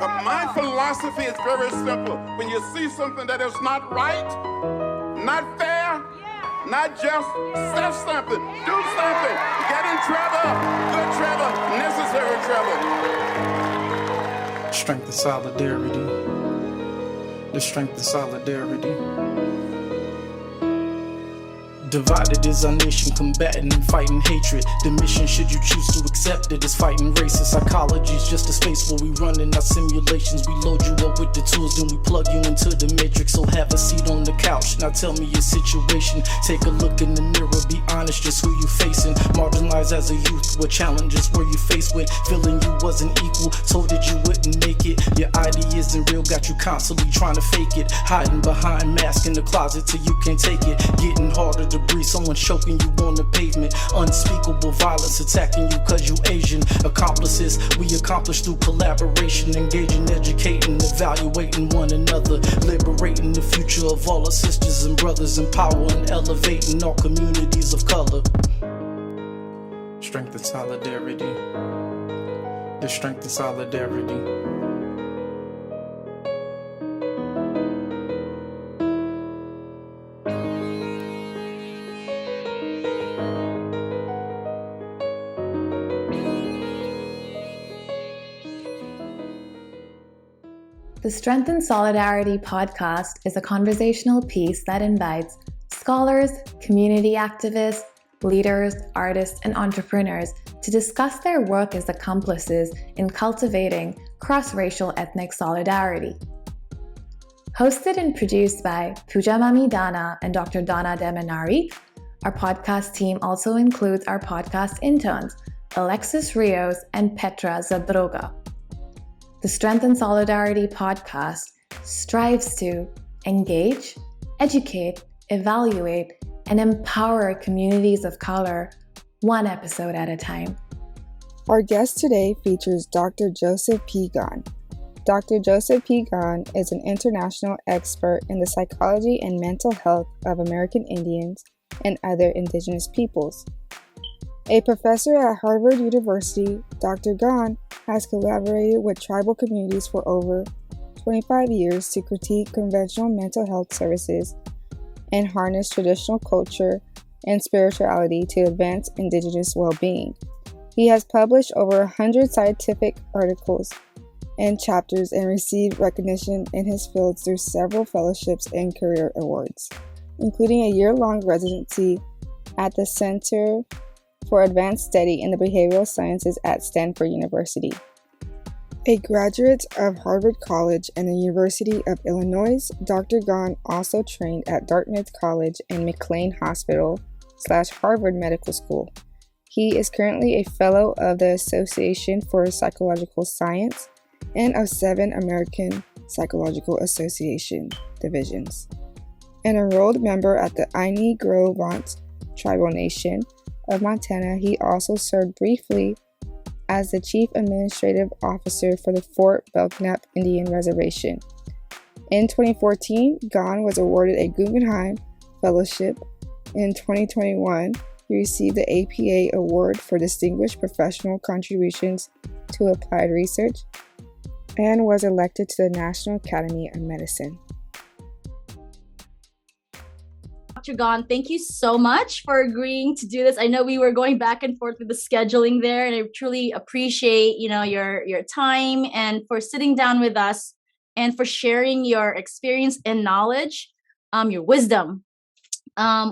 But my philosophy is very simple. When you see something that is not right, not fair, not just, say something, do something, get in trouble, good trouble, necessary trouble. Strength and solidarity. The strength and solidarity. Divided is our nation, combating and fighting hatred. The mission, should you choose to accept it, is fighting racist. Psychology is just a space where we run in our simulations. We load you up with the tools, then we plug you into the matrix. So have a seat on the couch, now tell me your situation. Take a look in the mirror, be honest, just who you facing. Marginalized as a youth, what challenges were you faced with? Feeling you wasn't equal, told that you wouldn't make it. Your ID isn't real, got you constantly trying to fake it. Hiding behind masks in the closet till you can't take it. Getting harder to breathe, someone choking you on the pavement. Unspeakable violence attacking you cause you Asian. Accomplices we accomplish through collaboration, engaging, educating, evaluating one another, liberating the future of all our sisters and brothers, empowering, elevating all communities of color. Strength and solidarity. The strength and solidarity. The Strength and Solidarity podcast is a conversational piece that invites scholars, community activists, leaders, artists, and entrepreneurs to discuss their work as accomplices in cultivating cross-racial ethnic solidarity. Hosted and produced by Pujamami Dana and Dr. Dana Deminari, our podcast team also includes our podcast interns, Alexis Rios and Petra Zabroga. The Strength and Solidarity podcast strives to engage, educate, evaluate, and empower communities of color one episode at a time. Our guest today features Dr. Joseph P. Gahn. Dr. Joseph P. Gahn is an international expert in the psychology and mental health of American Indians and other indigenous peoples. A professor at Harvard University, Dr. Gahn has collaborated with tribal communities for over 25 years to critique conventional mental health services and harness traditional culture and spirituality to advance indigenous well-being. He has published over 100 scientific articles and chapters and received recognition in his field through several fellowships and career awards, including a year-long residency at the Center for Advanced Study in the Behavioral Sciences at Stanford University. A graduate of Harvard College and the University of Illinois, Dr. Gahn also trained at Dartmouth College and McLean Hospital/Harvard Medical School. He is currently a fellow of the Association for Psychological Science and of 7 American Psychological Association divisions. An enrolled member at the Aini Gros-Ventre Tribal Nation of Montana, he also served briefly as the Chief Administrative Officer for the Fort Belknap Indian Reservation. In 2014, Gahn was awarded a Guggenheim Fellowship. In 2021, he received the APA Award for Distinguished Professional Contributions to Applied Research and was elected to the National Academy of Medicine. Dr. Gahn, thank you so much for agreeing to do this. I know we were going back and forth with the scheduling there, and I truly appreciate, your time and for sitting down with us and for sharing your experience and knowledge, your wisdom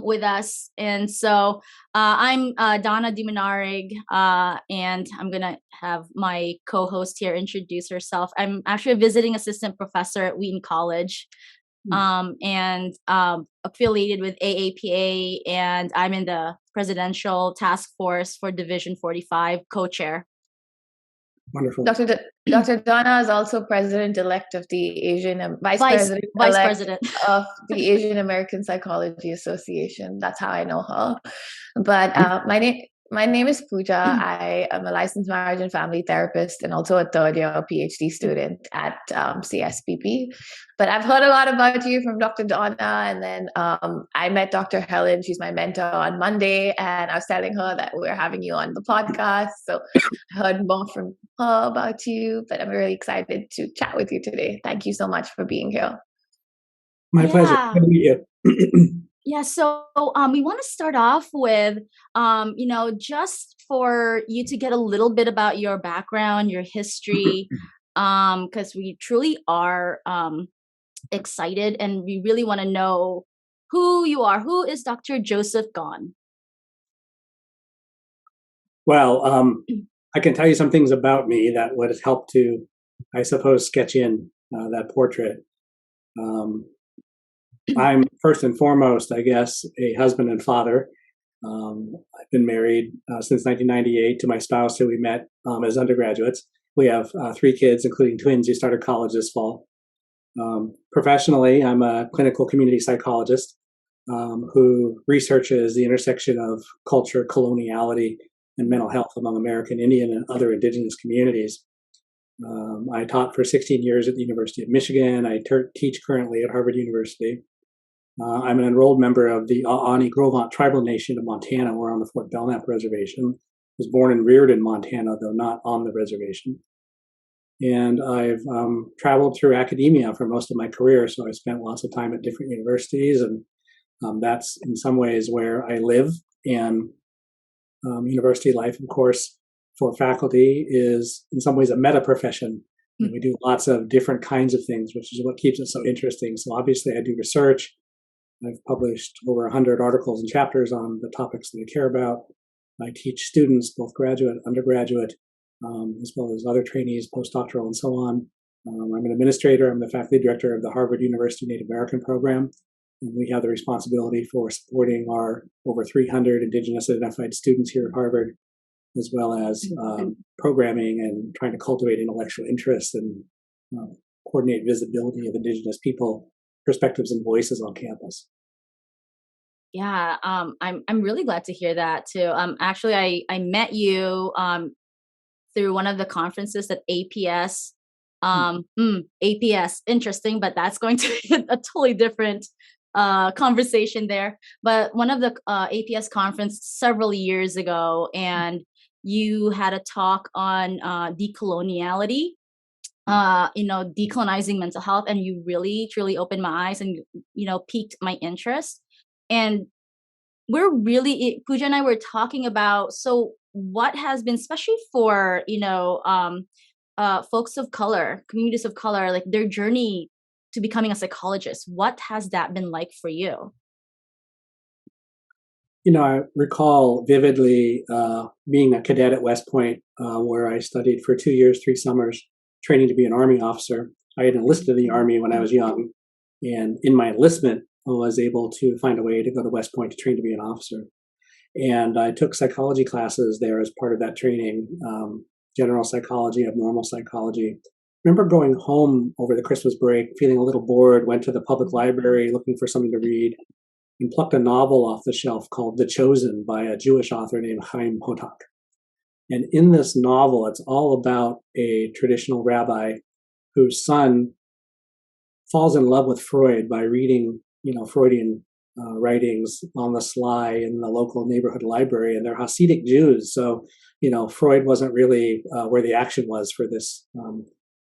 with us. And so I'm Donna Diminarig, and I'm going to have my co-host here introduce herself. I'm actually a visiting assistant professor at Wheaton College. And affiliated with AAPA, and I'm in the Presidential Task Force for Division 45, co-chair. Wonderful. Dr. Donna is also president-elect of the Vice President of the Asian American Psychology Association. That's how I know her. But my My name is Pooja. I am a licensed marriage and family therapist and also a third year PhD student at CSPP. But I've heard a lot about you from Dr. Donna, and then I met Dr. Helen. She's my mentor on Monday, and I was telling her that we're having you on the podcast. So I heard more from her about you, but I'm really excited to chat with you today. Thank you so much for being here. My pleasure. Good to meet you. Yeah, so we want to start off with, just for you to get a little bit about your background, your history, because we truly are excited and we really want to know who you are. Who is Dr. Joseph Gone? Well, I can tell you some things about me that would help to, I suppose, sketch in that portrait. I'm first and foremost, I guess, a husband and father. I've been married since 1998 to my spouse who we met as undergraduates. We have 3 kids, including twins who started college this fall. Professionally, I'm a clinical community psychologist who researches the intersection of culture, coloniality, and mental health among American Indian and other indigenous communities. I taught for 16 years at the University of Michigan. I teach currently at Harvard University. I'm an enrolled member of the Aani-Grovant Tribal Nation of Montana. We're on the Fort Belknap Reservation. I was born and reared in Montana, though not on the reservation. And I've traveled through academia for most of my career, so I spent lots of time at different universities, and that's in some ways where I live. And university life, of course, for faculty is in some ways a meta profession. We do lots of different kinds of things, which is what keeps it so interesting. So obviously I do research. I've published over 100 articles and chapters on the topics that I care about. I teach students, both graduate, undergraduate, as well as other trainees, postdoctoral, and so on. I'm an administrator. I'm the faculty director of the Harvard University Native American program. And we have the responsibility for supporting our over 300 Indigenous identified students here at Harvard, as well as programming and trying to cultivate intellectual interest and coordinate visibility of Indigenous people, perspectives, and voices on campus. Yeah, I'm really glad to hear that too. Actually, I met you through one of the conferences at APS. APS, interesting, but that's going to be a totally different conversation there. But one of the APS conference several years ago, and you had a talk on decoloniality, decolonizing mental health, and you really truly opened my eyes and piqued my interest. And we're really, Pooja and I were talking about, so what has been, especially for folks of color, communities of color, like their journey to becoming a psychologist, what has that been like for you? I recall vividly being a cadet at West Point, where I studied for 2 years, 3 summers, training to be an Army officer. I had enlisted in the Army when I was young, and in my enlistment, I was able to find a way to go to West Point to train to be an officer. And I took psychology classes there as part of that training, general psychology, abnormal psychology. I remember going home over the Christmas break, feeling a little bored, went to the public library looking for something to read, and plucked a novel off the shelf called The Chosen by a Jewish author named Chaim Potok. And in this novel, it's all about a traditional rabbi whose son falls in love with Freud by reading, Freudian writings on the sly in the local neighborhood library. And they're Hasidic Jews. So, Freud wasn't really where the action was for this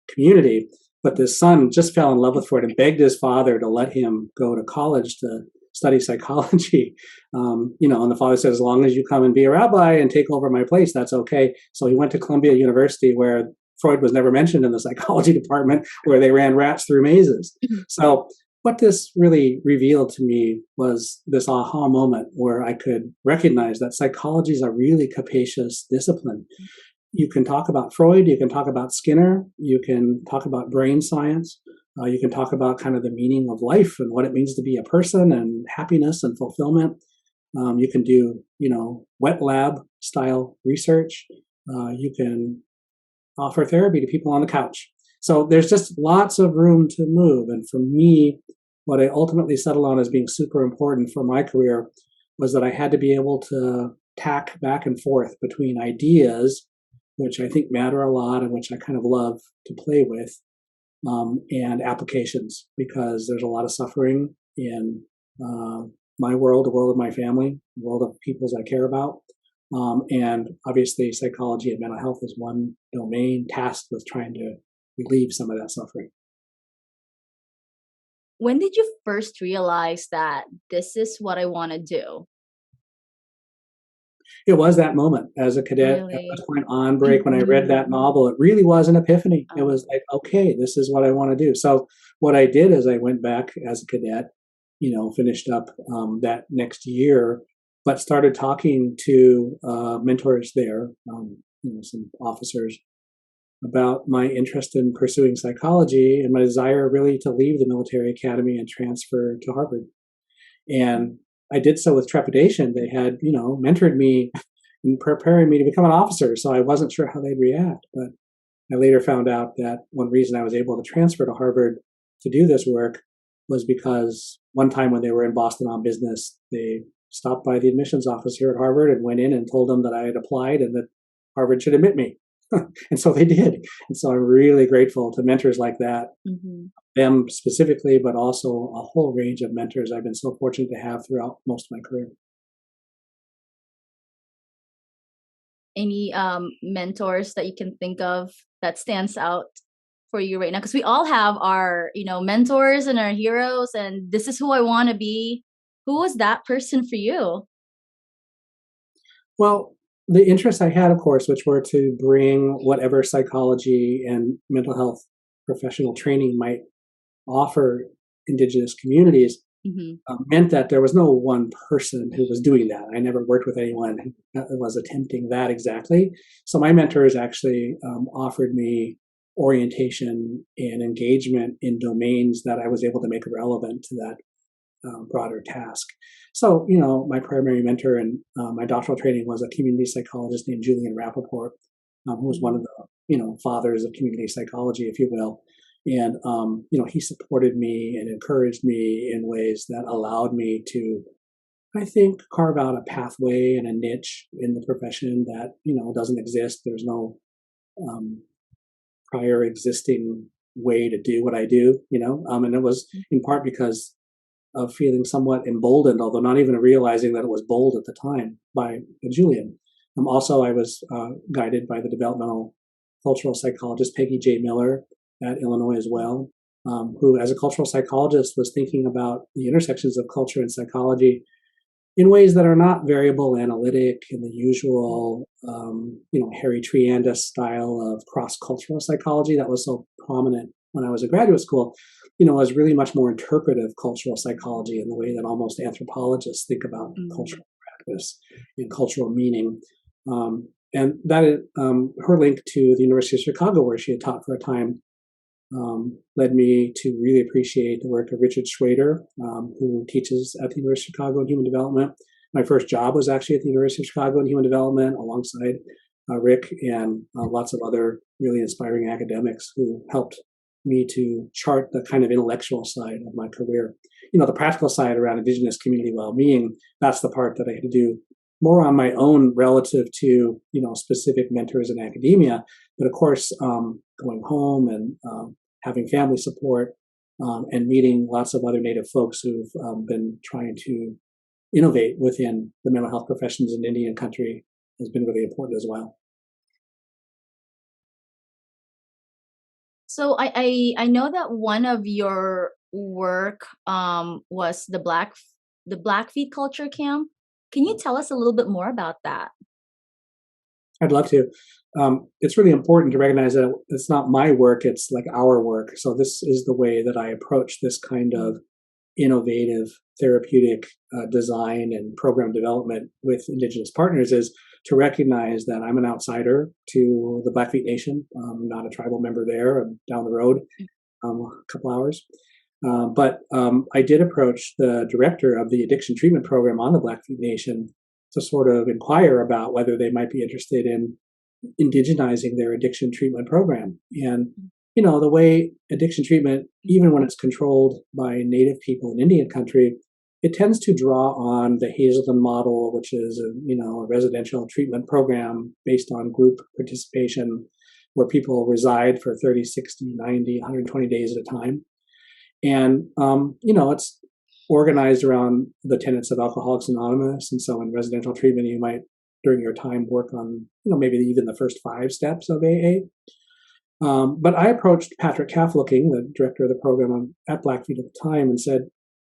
community. But this son just fell in love with Freud and begged his father to let him go to college to study psychology. And the father said, as long as you come and be a rabbi and take over my place, that's okay. So he went to Columbia University, where Freud was never mentioned in the psychology department, where they ran rats through mazes. So what this really revealed to me was this aha moment where I could recognize that psychology is a really capacious discipline. You can talk about Freud, you can talk about Skinner, you can talk about brain science, you can talk about kind of the meaning of life and what it means to be a person and happiness and fulfillment. You can do, wet lab style research. You can offer therapy to people on the couch. So there's just lots of room to move. And for me, what I ultimately settled on as being super important for my career was that I had to be able to tack back and forth between ideas, which I think matter a lot and which I kind of love to play with, and applications, because there's a lot of suffering in my world, the world of my family, the world of peoples I care about. And obviously psychology and mental health is one domain tasked with trying to relieve some of that suffering. When did you first realize that this is what I want to do? It was that moment as a cadet at Really? West Point on break when I read that novel. It really was an epiphany. It was like, okay, this is what I want to do. So what I did is I went back as a cadet, finished up that next year, but started talking to mentors there, some officers, about my interest in pursuing psychology and my desire really to leave the military academy and transfer to Harvard. And I did so with trepidation. They had, mentored me and preparing me to become an officer, so I wasn't sure how they'd react. But I later found out that one reason I was able to transfer to Harvard to do this work was because one time when they were in Boston on business, they stopped by the admissions office here at Harvard and went in and told them that I had applied and that Harvard should admit me. And so they did. And so I'm really grateful to mentors like that, them specifically, but also a whole range of mentors I've been so fortunate to have throughout most of my career. Any mentors that you can think of that stands out for you right now? Because we all have our, mentors and our heroes, and this is who I want to be. Who was that person for you? Well, the interests I had, of course, which were to bring whatever psychology and mental health professional training might offer Indigenous communities, meant that there was no one person who was doing that. I never worked with anyone who was attempting that exactly. So my mentors actually offered me orientation and engagement in domains that I was able to make relevant to that broader task. So, my primary mentor and my doctoral training was a community psychologist named Julian Rappaport, who was one of the, fathers of community psychology, if you will. And, he supported me and encouraged me in ways that allowed me to, I think, carve out a pathway and a niche in the profession that, doesn't exist. There's no prior existing way to do what I do, and it was in part because of feeling somewhat emboldened, although not even realizing that it was bold at the time, by Julian. Also, I was guided by the developmental cultural psychologist Peggy J. Miller at Illinois as well, who, as a cultural psychologist, was thinking about the intersections of culture and psychology in ways that are not variable analytic in the usual, Harry Trianda style of cross-cultural psychology that was so prominent when I was in graduate school. Was really much more interpretive cultural psychology in the way that almost anthropologists think about cultural practice and cultural meaning. And that her link to the University of Chicago, where she had taught for a time, led me to really appreciate the work of Richard Schrader, who teaches at the University of Chicago in Human Development. My first job was actually at the University of Chicago in Human Development alongside Rick and lots of other really inspiring academics who helped me to chart the kind of intellectual side of my career. The practical side around Indigenous community well-being, that's the part that I had to do more on my own relative to, specific mentors in academia. But of course, going home and having family support and meeting lots of other Native folks who've been trying to innovate within the mental health professions in Indian country has been really important as well. So I know that one of your work was the Blackfeet culture camp. Can you tell us a little bit more about that? I'd love to. It's really important to recognize that it's not my work, it's like our work. So this is the way that I approach this kind of innovative therapeutic design and program development with Indigenous partners, is to recognize that I'm an outsider to the Blackfeet Nation. I'm not a tribal member there. I'm down the road a couple hours. But I did approach the director of the addiction treatment program on the Blackfeet Nation to sort of inquire about whether they might be interested in indigenizing their addiction treatment program. And, the way addiction treatment, even when it's controlled by Native people in Indian country, it tends to draw on the Hazelden model, which is a residential treatment program based on group participation, where people reside for 30, 60, 90, 120 days at a time. And, it's organized around the tenets of Alcoholics Anonymous. And so in residential treatment, you might, during your time, work on, maybe even the first 5 steps of AA. But I approached Patrick Kafflooking, the director of the program at Blackfeet at the time, and said,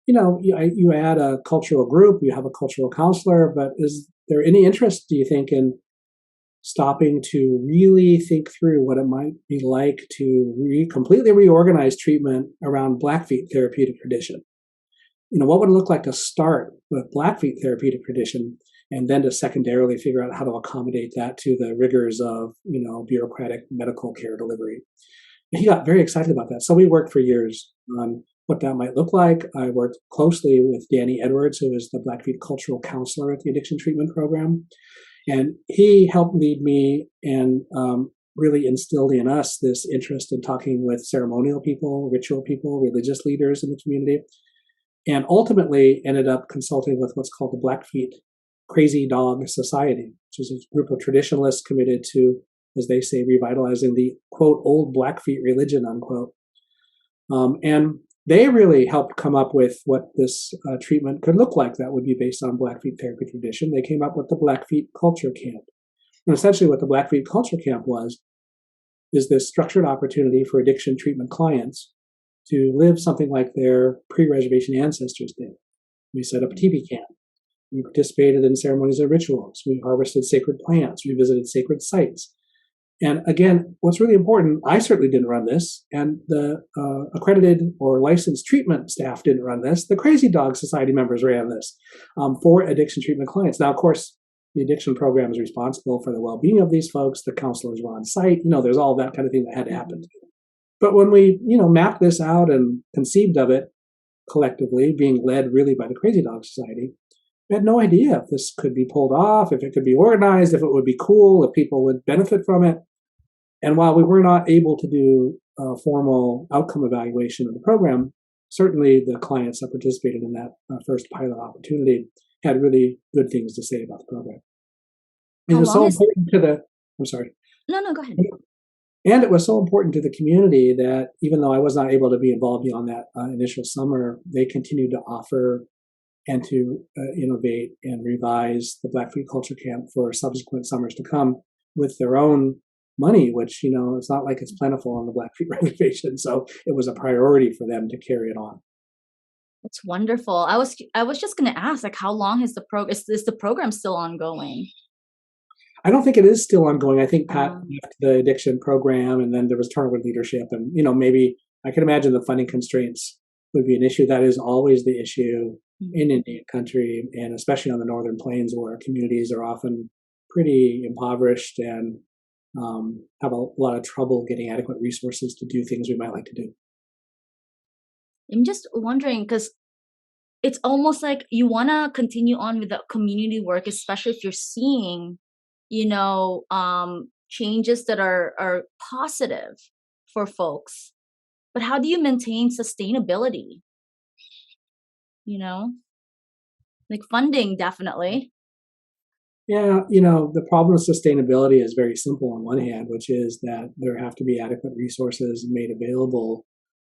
you add a cultural group, you have a cultural counselor, but is there any interest, do you think, in stopping to really think through what it might be like to completely reorganize treatment around Blackfeet therapeutic tradition? What would it look like to start with Blackfeet therapeutic tradition and then to secondarily figure out how to accommodate that to the rigors of, bureaucratic medical care delivery? And he got very excited about that. So we worked for years on what that might look like. I worked closely with Danny Edwards, who is the Blackfeet cultural counselor at the addiction treatment program. And he helped lead me and really instilled in us this interest in talking with ceremonial people, ritual people, religious leaders in the community, and ultimately ended up consulting with what's called the Blackfeet Crazy Dog Society, which is a group of traditionalists committed to, as they say, revitalizing the, quote, old Blackfeet religion, unquote. And they really helped come up with what this treatment could look like that would be based on Blackfeet therapy tradition. They came up with the Blackfeet Culture Camp. And essentially what the Blackfeet Culture Camp is this structured opportunity for addiction treatment clients to live something like their pre-reservation ancestors did. We set up a teepee camp. We participated in ceremonies and rituals. We harvested sacred plants. We visited sacred sites. And again, what's really important, I certainly didn't run this, and the accredited or licensed treatment staff didn't run this. The Crazy Dog Society members ran this for addiction treatment clients. Now, of course, the addiction program is responsible for the well-being of these folks. The counselors were on site. There's all that kind of thing that had to happen. But when we, mapped this out and conceived of it collectively, being led really by the Crazy Dog Society, we had no idea if this could be pulled off, if it could be organized, if it would be cool, if people would benefit from it. And while we were not able to do a formal outcome evaluation of the program, certainly the clients that participated in that first pilot opportunity had really good things to say about the program. It was so important to the, I'm sorry. No, go ahead. And it was so important to the community that even though I was not able to be involved beyond that initial summer, they continued to offer and to innovate and revise the Blackfeet Culture Camp for subsequent summers to come with their own money, which, it's not like it's plentiful on the Blackfeet reservation. So it was a priority for them to carry it on. That's wonderful. I was just going to ask, how long has is the program still ongoing? I don't think it is still ongoing. I think Pat left the addiction program, and then there was turnover leadership, and maybe I can imagine the funding constraints would be an issue. That is always the issue in Indian country, and especially on the Northern Plains, where communities are often pretty impoverished and have a lot of trouble getting adequate resources to do things we might like to do. I'm just wondering, because it's almost like you want to continue on with the community work, especially if you're seeing, changes that are positive for folks. But how do you maintain sustainability? Like funding, definitely. Yeah, the problem with sustainability is very simple on one hand, which is that there have to be adequate resources made available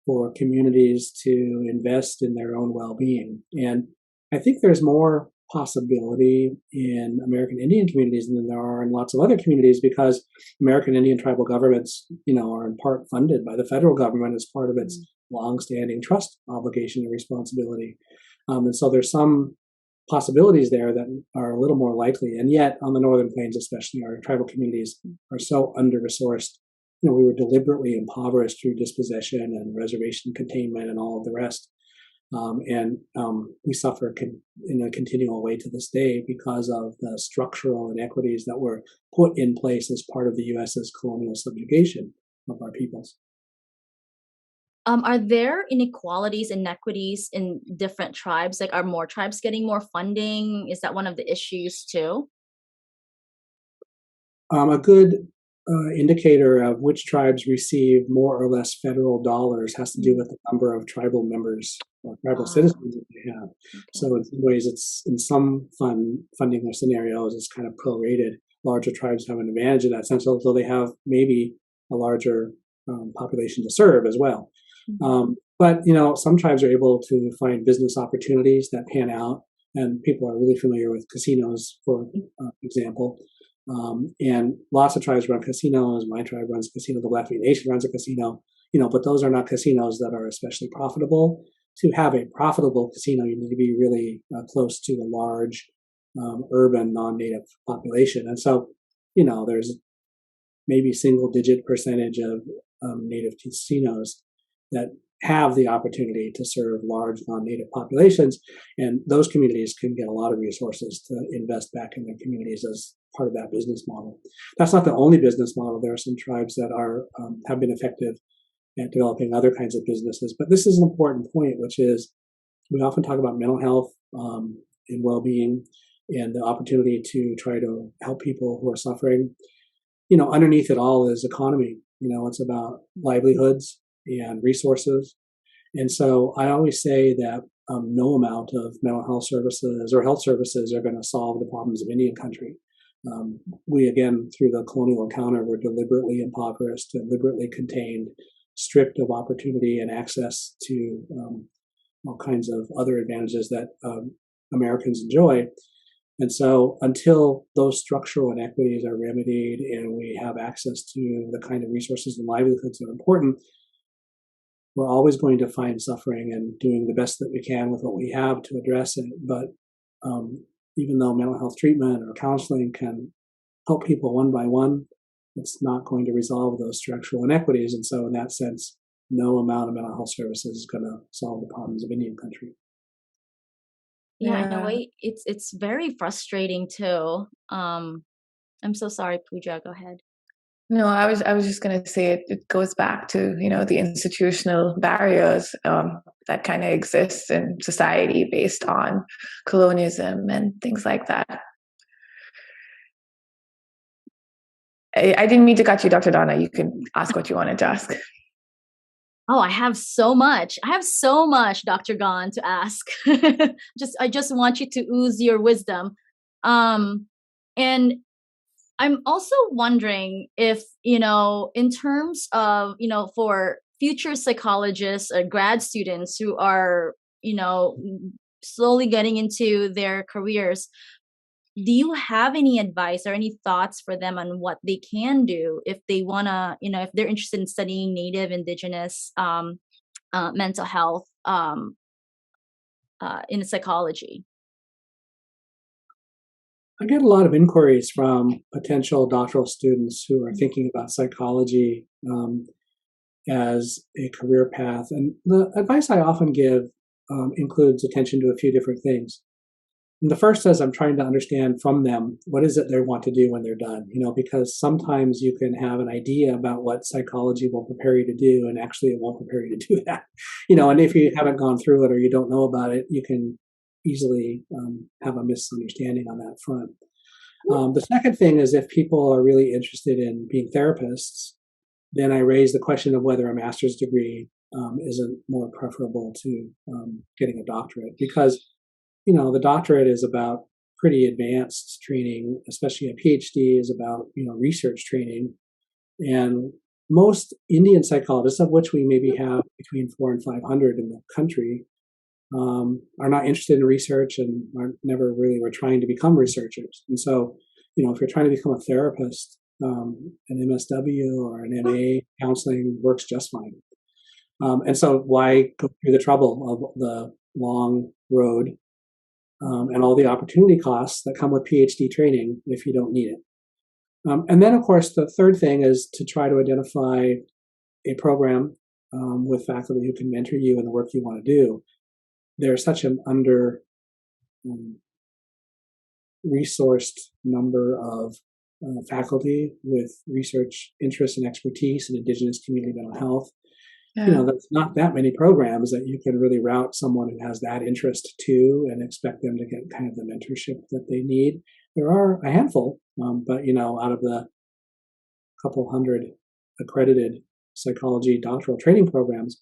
for communities to invest in their own well-being. And I think there's more possibility in American Indian communities than there are in lots of other communities, because American Indian tribal governments, are in part funded by the federal government as part of its longstanding trust obligation and responsibility. And so there's some possibilities there that are a little more likely. And yet on the Northern Plains, especially, our tribal communities are so under-resourced. We were deliberately impoverished through dispossession and reservation containment and all of the rest. We suffer in a continual way to this day because of the structural inequities that were put in place as part of the U.S.'s colonial subjugation of our peoples. Are there inequalities, inequities in different tribes? Like, are more tribes getting more funding? Is that one of the issues too? A good indicator of which tribes receive more or less federal dollars has to do with the number of tribal members or tribal citizens that they have. Okay. So in some ways, it's in some funding or scenarios, it's kind of prorated. Larger tribes have an advantage in that sense, although they have maybe a larger population to serve as well. But some tribes are able to find business opportunities that pan out, and people are really familiar with casinos, for example. And lots of tribes run casinos. My tribe runs a casino. The Blackfeet Nation runs a casino. But those are not casinos that are especially profitable. To have a profitable casino, you need to be really close to a large urban non-native population. And so, there's maybe single-digit percentage of native casinos that have the opportunity to serve large non-native populations, and those communities can get a lot of resources to invest back in their communities as part of that business model. That's not the only business model. There are some tribes that have been effective at developing other kinds of businesses. But this is an important point, which is we often talk about mental health and well-being and the opportunity to try to help people who are suffering. Underneath it all is economy. It's about livelihoods and resources. And so I always say that no amount of mental health services or health services are going to solve the problems of Indian country. We, again, through the colonial encounter, were deliberately impoverished, deliberately contained, stripped of opportunity and access to all kinds of other advantages that Americans enjoy. And so until those structural inequities are remedied and we have access to the kind of resources and livelihoods that are important, we're always going to find suffering and doing the best that we can with what we have to address it. But even though mental health treatment or counseling can help people one by one, it's not going to resolve those structural inequities. And so in that sense, no amount of mental health services is going to solve the problems of Indian country. Yeah, in a way, it's very frustrating too. I'm so sorry, Pooja. Go ahead. No, I was just going to say it goes back to the institutional barriers that kind of exist in society based on colonialism and things like that. I didn't mean to cut you, Dr. Donna. You can ask what you wanted to ask. Oh, I have so much, Dr. Gon, to ask. I just want you to ooze your wisdom. And I'm also wondering if, in terms of, for future psychologists or grad students who are, slowly getting into their careers, do you have any advice or any thoughts for them on what they can do if they want to, if they're interested in studying Native, Indigenous mental health in psychology? I get a lot of inquiries from potential doctoral students who are thinking about psychology as a career path. And the advice I often give includes attention to a few different things. And the first is I'm trying to understand from them, what is it they want to do when they're done? Because sometimes you can have an idea about what psychology will prepare you to do, and actually it won't prepare you to do that. And if you haven't gone through it or you don't know about it, you can easily have a misunderstanding on that front. The second thing is if people are really interested in being therapists, then I raise the question of whether a master's degree isn't more preferable to getting a doctorate, because the doctorate is about pretty advanced training, especially a PhD is about research training, and most Indian psychologists, of which we maybe have between 400 and 500 in the country, are not interested in research and were trying to become researchers. And so, if you're trying to become a therapist, an MSW or an MA counseling works just fine. And so why go through the trouble of the long road and all the opportunity costs that come with PhD training if you don't need it? And then, of course, the third thing is to try to identify a program with faculty who can mentor you in the work you want to do. There's such an under resourced number of faculty with research interests and expertise in Indigenous community mental health. Yeah. There's not that many programs that you can really route someone who has that interest to and expect them to get kind of the mentorship that they need. There are a handful, but out of the couple hundred accredited psychology doctoral training programs.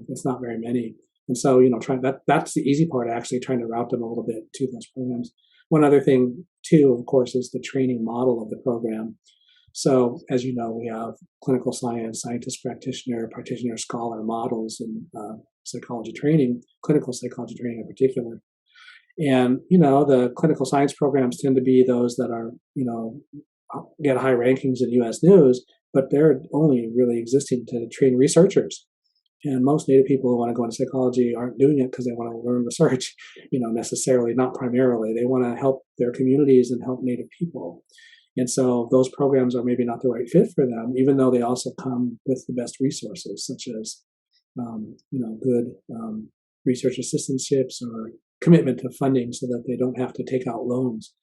It's not very many. And so, that's the easy part, actually trying to route them a little bit to those programs. One other thing, too, of course, is the training model of the program. So, as you know, we have clinical science, scientist, practitioner, scholar models in psychology training, clinical psychology training in particular. And, the clinical science programs tend to be those that are, get high rankings in U.S. News, but they're only really existing to train researchers. And most Native people who want to go into psychology aren't doing it because they want to learn research, necessarily, not primarily. They want to help their communities and help Native people. And so those programs are maybe not the right fit for them, even though they also come with the best resources, such as, good research assistantships or commitment to funding so that they don't have to take out loans.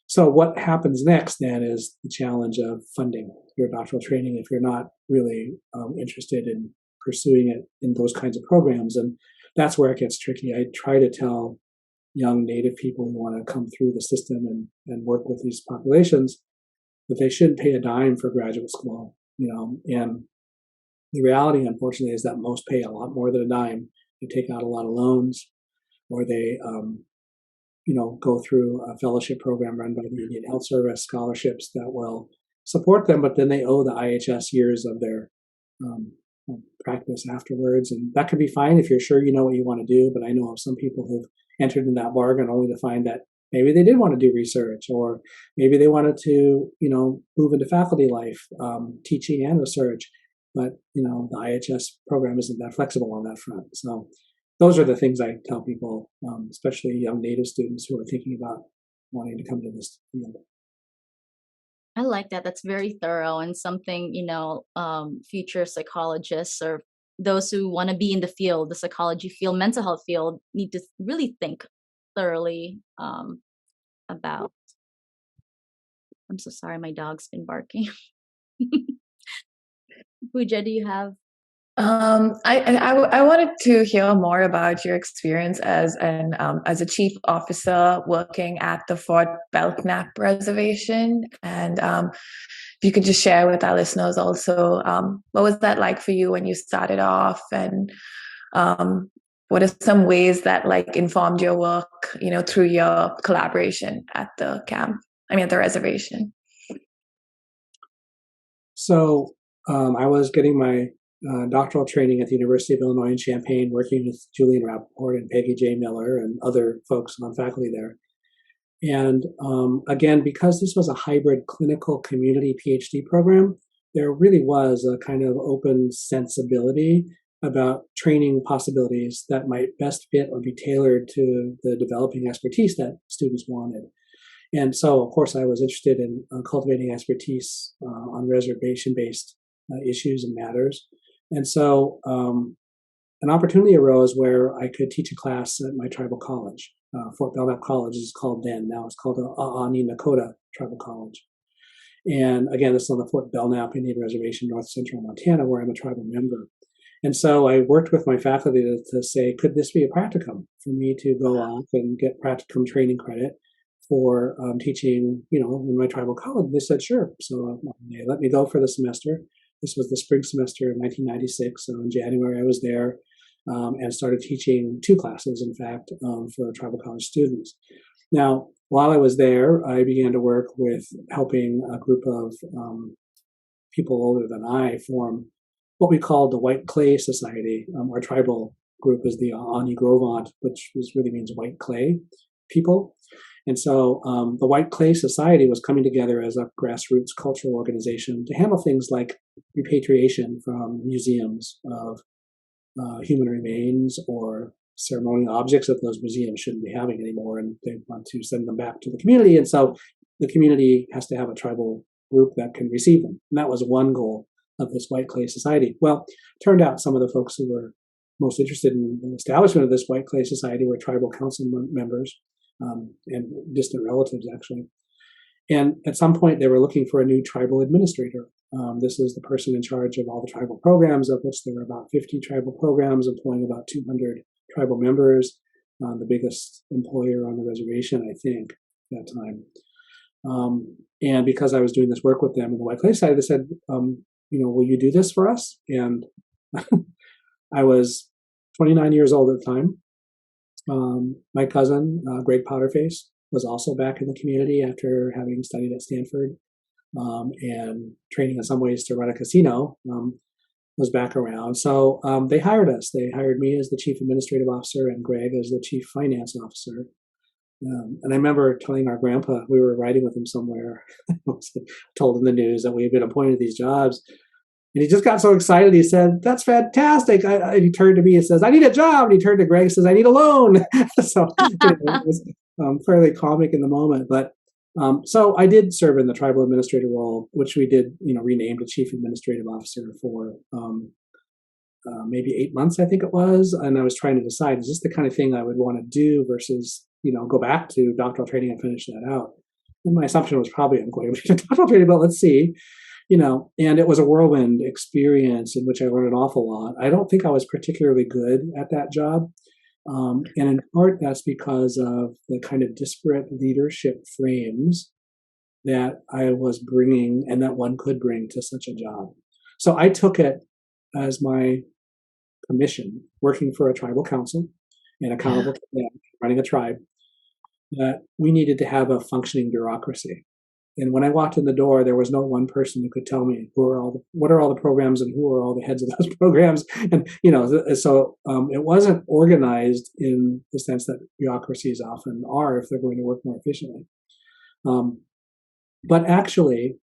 So what happens next then is the challenge of funding your doctoral training if you're not really interested in pursuing it in those kinds of programs. And that's where it gets tricky. I try to tell young Native people who want to come through the system and work with these populations that they shouldn't pay a dime for graduate school, and the reality, unfortunately, is that most pay a lot more than a dime. They take out a lot of loans, or they, go through a fellowship program run by the Indian Health Service, scholarships that will support them, but then they owe the IHS years of their practice afterwards. And that can be fine if you're sure you know what you want to do. But I know of some people who've entered in that bargain only to find that maybe they did want to do research, or maybe they wanted to, move into faculty life, teaching and research. But, the IHS program isn't that flexible on that front. So those are the things I tell people, especially young Native students who are thinking about wanting to come to this field. I like that. That's very thorough and something, future psychologists or those who want to be in the field, the psychology field, mental health field, need to really think thoroughly about. I'm so sorry, my dog's been barking. Pooja, do you have? I wanted to hear more about your experience as a chief officer working at the Fort Belknap Reservation, and if you could just share with our listeners also what was that like for you when you started off, and what are some ways that informed your work, through your collaboration at the at the reservation. So I was getting my doctoral training at the University of Illinois in Champaign, working with Julian Rappaport and Peggy J. Miller and other folks on faculty there. And again, because this was a hybrid clinical community PhD program, there really was a kind of open sensibility about training possibilities that might best fit or be tailored to the developing expertise that students wanted. And so, of course, I was interested in cultivating expertise on reservation-based issues and matters. And so an opportunity arose where I could teach a class at my tribal college. Fort Belknap College is called then. Now it's called Aani Nakota Tribal College. And again, this is on the Fort Belknap Indian Reservation, north central Montana, where I'm a tribal member. And so I worked with my faculty to say, could this be a practicum for me to go off and get practicum training credit for teaching, in my tribal college? They said, sure. So they let me go for the semester. This was the spring semester of 1996. So in January, I was there and started teaching 2 classes, in fact, for tribal college students. Now, while I was there, I began to work with helping a group of people older than I form what we called the White Clay Society. Our tribal group is the Ani Grovant, which really means white clay people. And so the White Clay Society was coming together as a grassroots cultural organization to handle things like repatriation from museums of human remains or ceremonial objects that those museums shouldn't be having anymore, and they want to send them back to the community. And so the community has to have a tribal group that can receive them. And that was one goal of this White Clay Society. Well, turned out some of the folks who were most interested in the establishment of this White Clay Society were tribal council members and distant relatives, actually. And at some point, they were looking for a new tribal administrator. This is the person in charge of all the tribal programs, of which there were about 50 tribal programs, employing about 200 tribal members, the biggest employer on the reservation, I think, at that time. And because I was doing this work with them in the White Clay side, they said, will you do this for us? And I was 29 years old at the time. My cousin, Greg Powderface, was also back in the community after having studied at Stanford and training in some ways to run a casino, was back around. So they hired us. They hired me as the chief administrative officer and Greg as the chief finance officer. And I remember telling our grandpa, we were riding with him somewhere, told him the news that we had been appointed to these jobs. And he just got so excited. He said, "That's fantastic." He turned to me and says, "I need a job." And he turned to Greg and says, "I need a loan." So it was fairly comic in the moment. But so I did serve in the tribal administrator role, which we did, renamed a chief administrative officer for maybe 8 months, I think it was. And I was trying to decide, is this the kind of thing I would want to do versus, go back to doctoral training and finish that out. And my assumption was probably I'm going to doctoral training, but let's see. And it was a whirlwind experience in which I learned an awful lot. I don't think I was particularly good at that job. And in part, that's because of the kind of disparate leadership frames that I was bringing and that one could bring to such a job. So I took it as my commission, working for a tribal council and accountable to them, running a tribe, that we needed to have a functioning bureaucracy. And when I walked in the door, there was no one person who could tell me what are all the programs and who are all the heads of those programs. And, so it wasn't organized in the sense that bureaucracies often are if they're going to work more efficiently. But actually,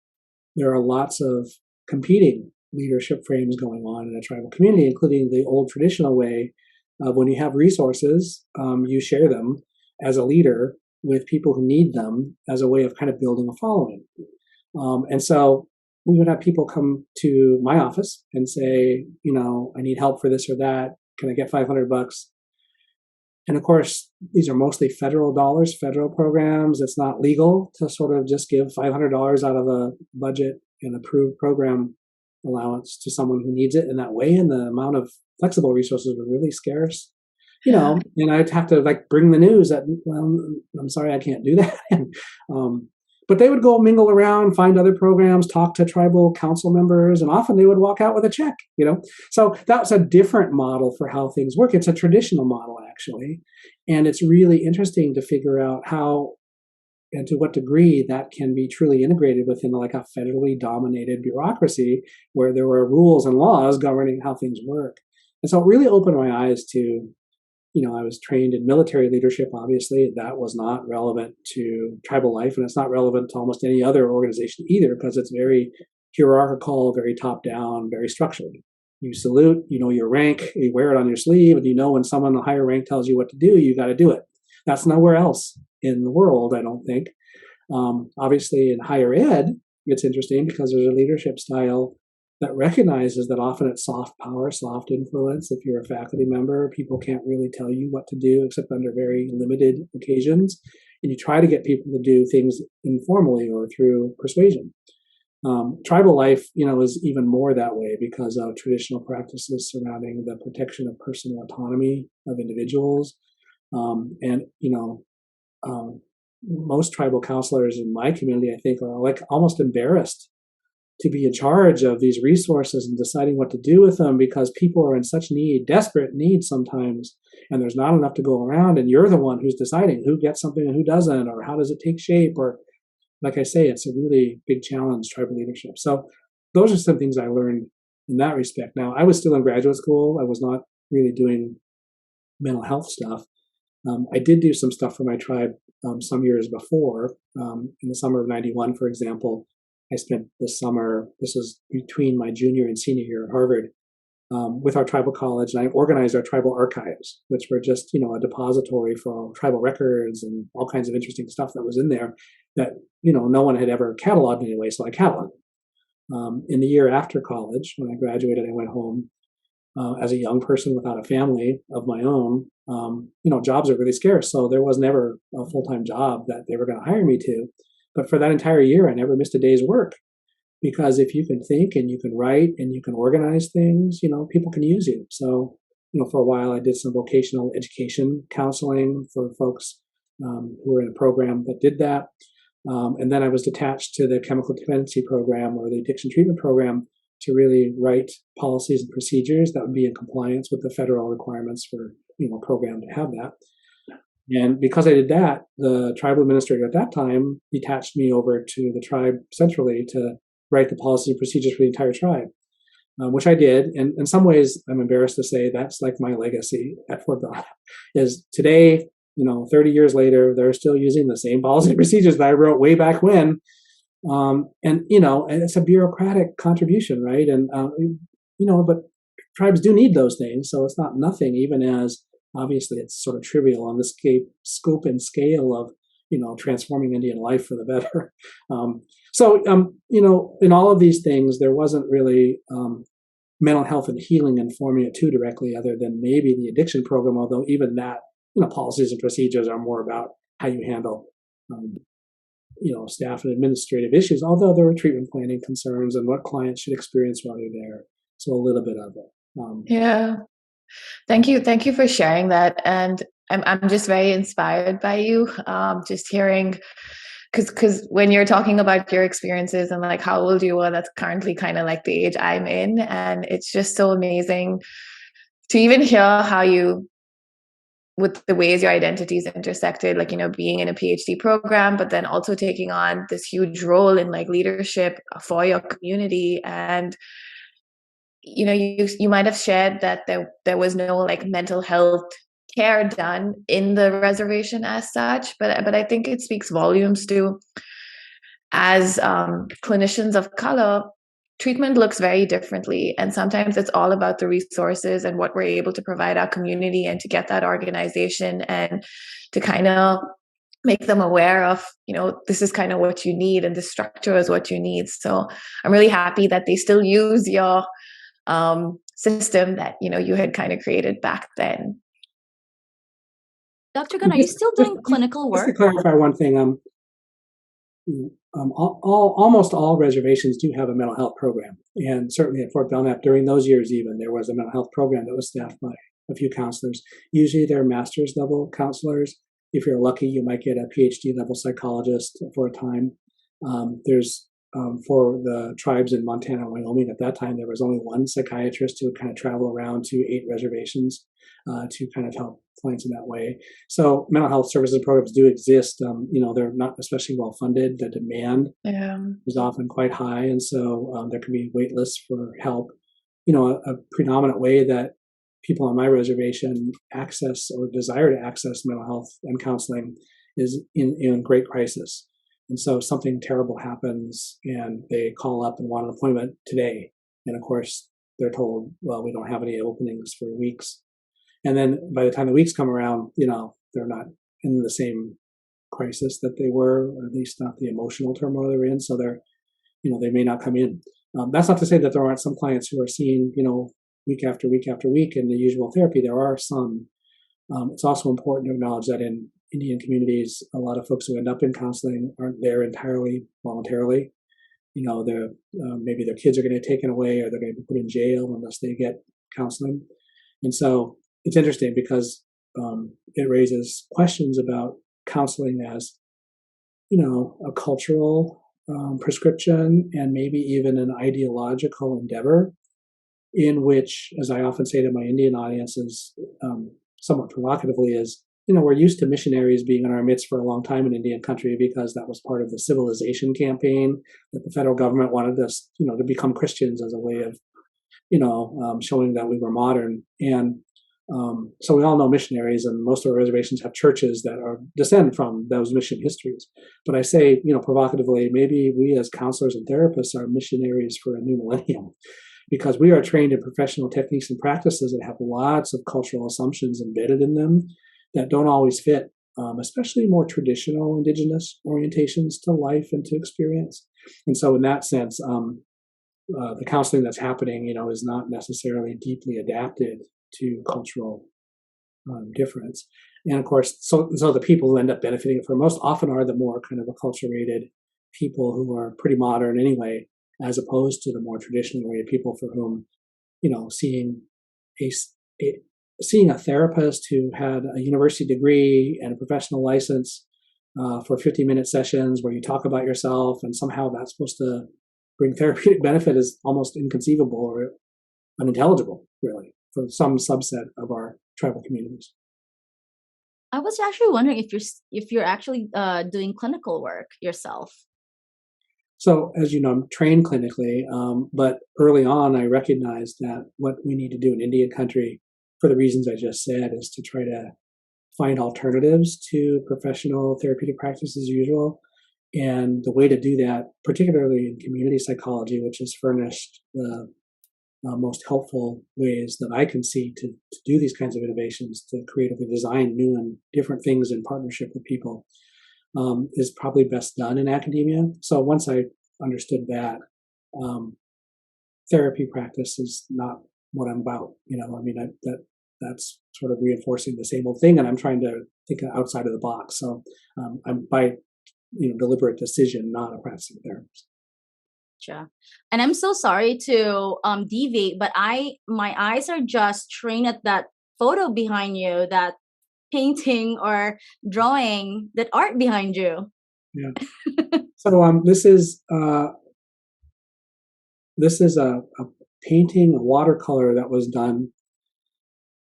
there are lots of competing leadership frames going on in a tribal community, including the old traditional way of when you have resources, you share them as a leader with people who need them as a way of kind of building a following. And so we would have people come to my office and say, I need help for this or that. Can I get $500? And of course, these are mostly federal dollars, federal programs. It's not legal to sort of just give $500 out of a budget and approved program allowance to someone who needs it in that way. And the amount of flexible resources were really scarce. And I'd have to bring the news that, well, I'm sorry, I can't do that. But they would go mingle around, find other programs, talk to tribal council members, and often they would walk out with a check, So that's a different model for how things work. It's a traditional model, actually. And it's really interesting to figure out how and to what degree that can be truly integrated within a federally dominated bureaucracy where there were rules and laws governing how things work. And so it really opened my eyes to, I was trained in military leadership, obviously. That was not relevant to tribal life, and it's not relevant to almost any other organization either, because it's very hierarchical, very top-down, very structured. You salute, you know your rank, you wear it on your sleeve, and when someone in a higher rank tells you what to do, you got to do it. That's nowhere else in the world, I don't think. Obviously, in higher ed, it's interesting because there's a leadership style that recognizes that often it's soft power, soft influence. If you're a faculty member, people can't really tell you what to do except under very limited occasions. And you try to get people to do things informally or through persuasion. Tribal life, is even more that way because of traditional practices surrounding the protection of personal autonomy of individuals. Most tribal counselors in my community, I think, are almost embarrassed to be in charge of these resources and deciding what to do with them because people are in such need, desperate need sometimes, and there's not enough to go around, and you're the one who's deciding who gets something and who doesn't, or how does it take shape, or like I say, it's a really big challenge, tribal leadership. So those are some things I learned in that respect. Now, I was still in graduate school. I was not really doing mental health stuff. I did do some stuff for my tribe some years before. In the summer of '91, for example, I spent this summer, this was between my junior and senior year at Harvard, with our tribal college, and I organized our tribal archives, which were just, a depository for tribal records and all kinds of interesting stuff that was in there that, no one had ever cataloged anyway, so I cataloged. In the year after college, when I graduated, I went home as a young person without a family of my own. Jobs are really scarce, so there was never a full-time job that they were going to hire me to. But for that entire year, I never missed a day's work because if you can think and you can write and you can organize things, people can use you. So, for a while, I did some vocational education counseling for folks who were in a program that did that. And then I was detached to the chemical dependency program or the addiction treatment program to really write policies and procedures that would be in compliance with the federal requirements for a program to have that. And because I did that, the tribal administrator at that time detached me over to the tribe centrally to write the policy and procedures for the entire tribe, which I did. And in some ways, I'm embarrassed to say that's like my legacy at Fort Belknap. Is today, 30 years later, they're still using the same policy and procedures that I wrote way back when. And it's a bureaucratic contribution, right? And but tribes do need those things, so it's not nothing, even as obviously it's sort of trivial on the scope and scale of transforming Indian life for the better. In all of these things, there wasn't really mental health and healing informing it too directly, other than maybe the addiction program. Although even that, policies and procedures are more about how you handle staff and administrative issues, although there were treatment planning concerns and what clients should experience while you're there. So a little bit of it. Yeah. Thank you for sharing that. And I'm just very inspired by you, just hearing, because when you're talking about your experiences and like how old you were, that's currently kind of like the age I'm in. And it's just so amazing to even hear how you, with the ways your identities intersected, like, being in a PhD program, but then also taking on this huge role in like leadership for your community. And, you might have shared that there was no like mental health care done in the reservation as such, but I think it speaks volumes to, as clinicians of color, treatment looks very differently. And sometimes it's all about the resources and what we're able to provide our community and to get that organization and to kind of make them aware of, this is kind of what you need and the structure is what you need. So I'm really happy that they still use your system that, you had kind of created back then. Dr. Gunn, are you still doing clinical work? Just to clarify one thing, almost all reservations do have a mental health program. And certainly at Fort Belknap, during those years even, there was a mental health program that was staffed by a few counselors. Usually they're master's level counselors. If you're lucky, you might get a PhD level psychologist for a time. There's for the tribes in Montana and Wyoming at that time, there was only one psychiatrist who would kind of travel around to 8 reservations to kind of help clients in that way. So mental health services programs do exist. They're not especially well funded. The demand is often quite high, and so there can be wait lists for help. A predominant way that people on my reservation access or desire to access mental health and counseling is in great crisis. And so something terrible happens and they call up and want an appointment today. And of course, they're told, well, we don't have any openings for weeks. And then by the time the weeks come around, they're not in the same crisis that they were, or at least not the emotional turmoil they're in. So they may not come in. That's not to say that there aren't some clients who are seen, week after week after week in the usual therapy. There are some. It's also important to acknowledge that in Indian communities, a lot of folks who end up in counseling aren't there entirely voluntarily. Maybe their kids are going to be taken away or they're going to be put in jail unless they get counseling. And so it's interesting because it raises questions about counseling as, a cultural prescription and maybe even an ideological endeavor in which, as I often say to my Indian audiences, somewhat provocatively, is, we're used to missionaries being in our midst for a long time in Indian country because that was part of the civilization campaign that the federal government wanted us, to become Christians as a way of, showing that we were modern. And so we all know missionaries, and most of our reservations have churches that descend from those mission histories. But I say, provocatively, maybe we as counselors and therapists are missionaries for a new millennium, because we are trained in professional techniques and practices that have lots of cultural assumptions embedded in them that don't always fit, especially more traditional indigenous orientations to life and to experience. And so in that sense, the counseling that's happening, is not necessarily deeply adapted to cultural difference. And of course, so the people who end up benefiting from most often are the more kind of acculturated people who are pretty modern anyway, as opposed to the more traditional oriented people for whom, seeing a therapist who had a university degree and a professional license for 50-minute sessions where you talk about yourself, and somehow that's supposed to bring therapeutic benefit is almost inconceivable or unintelligible, really, for some subset of our tribal communities. I was actually wondering if you're actually doing clinical work yourself. So, as you know, I'm trained clinically, but early on, I recognized that what we need to do in Indian country, for the reasons I just said, is to try to find alternatives to professional therapeutic practice as usual. And the way to do that, particularly in community psychology, which has furnished the most helpful ways that I can see to do these kinds of innovations, to creatively design new and different things in partnership with people, is probably best done in academia. So once I understood that, therapy practice is not what I'm about. I mean, that's sort of reinforcing the same old thing, and I'm trying to think outside of the box. So I'm by deliberate decision not a practicing therapist. Gotcha. And I'm so sorry to deviate, but my eyes are just trained at that photo behind you, that painting or drawing, that art behind you. Yeah. So this is a painting, a watercolor that was done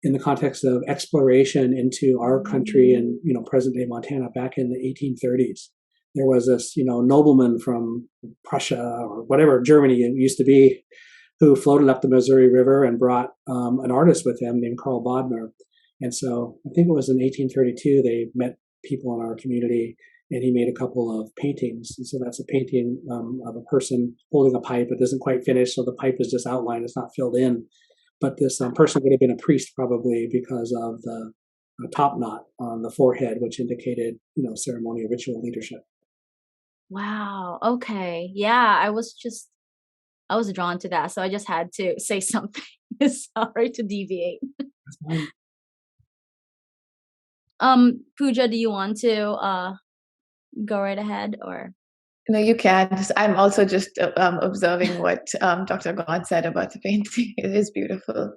in the context of exploration into our country and present day Montana back in the 1830s. There was this nobleman from Prussia or whatever Germany it used to be, who floated up the Missouri River and brought an artist with him named Karl Bodmer. And so I think it was in 1832 they met people in our community, and he made a couple of paintings. And so that's a painting of a person holding a pipe. It isn't quite finished, so the pipe is just outlined. It's not filled in. But this person would have been a priest probably because of the top knot on the forehead, which indicated ceremonial ritual leadership. Wow. Okay. Yeah, I was drawn to that, so I just had to say something. Sorry to deviate. That's fine. Pooja, do you want to go right ahead, or? No, you can. I'm also just observing what Dr. God said about the painting. It is beautiful.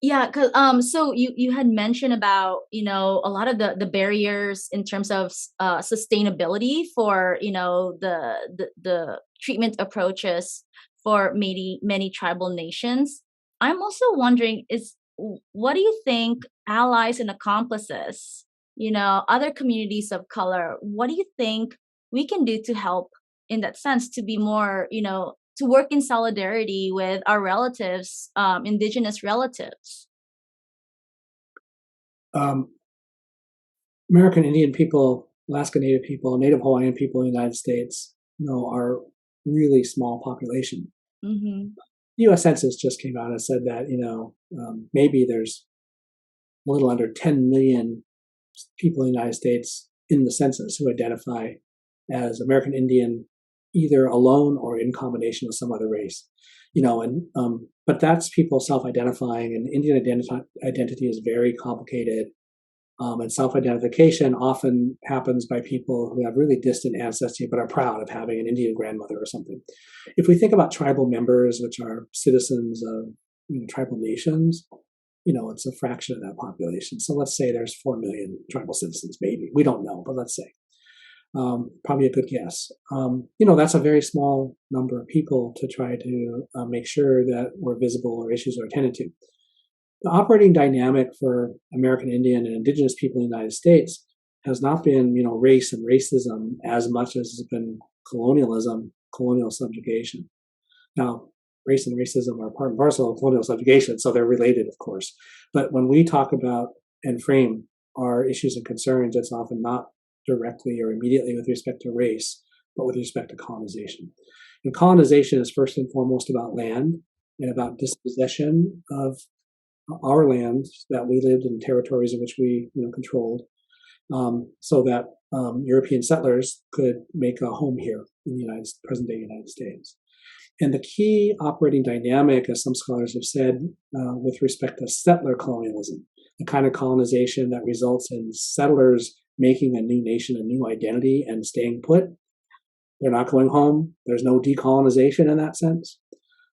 Yeah, because so you had mentioned about a lot of the barriers in terms of sustainability for the treatment approaches for many tribal nations. I'm also wondering, what do you think allies and accomplices, other communities of color, what do you think we can do to help in that sense, to be more to work in solidarity with our relatives, indigenous relatives? American Indian people, Alaska Native people, Native Hawaiian people in the United States, are really small population. Mm-hmm. The U.S. Census just came out and said that maybe there's a little under 10 million people in the United States in the census who identify as American Indian, either alone or in combination with some other race. But that's people self-identifying, and Indian identity is very complicated. And self-identification often happens by people who have really distant ancestry but are proud of having an Indian grandmother or something. If we think about tribal members, which are citizens of tribal nations, it's a fraction of that population. So let's say there's 4 million tribal citizens, maybe. We don't know, but let's say. Probably a good guess. That's a very small number of people to try to make sure that we're visible or issues are attended to. The operating dynamic for American Indian and Indigenous people in the United States has not been, race and racism as much as it's been colonialism, colonial subjugation. Now, race and racism are part and parcel of colonial subjugation, so they're related, of course. But when we talk about and frame our issues and concerns, it's often not directly or immediately with respect to race, but with respect to colonization. And colonization is first and foremost about land and about dispossession of our land that we lived in, territories in which we controlled, so that European settlers could make a home here in the present-day United States. And the key operating dynamic, as some scholars have said, with respect to settler colonialism, the kind of colonization that results in settlers making a new nation, a new identity, and staying put. They're not going home. There's no decolonization in that sense.